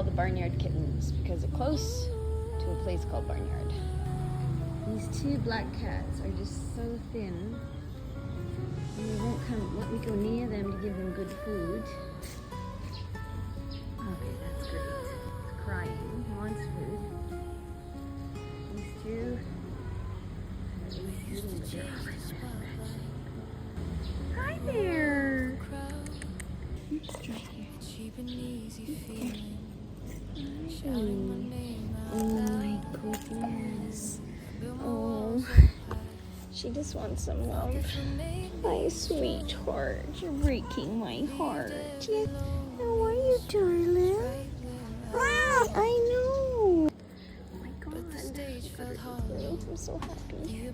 call the Barnyard kittens because they're close to a place called Barnyard. These two black cats are just so thin, and they won't let me go near them to give them good food. Okay, that's great. It's crying. He wants food. These two. Hi there. You're just right here. Oh my goodness. Oh, she just wants some love. My sweetheart, you're breaking my heart. Yeah. How are you, darling? I know. Oh my God. I'm so happy.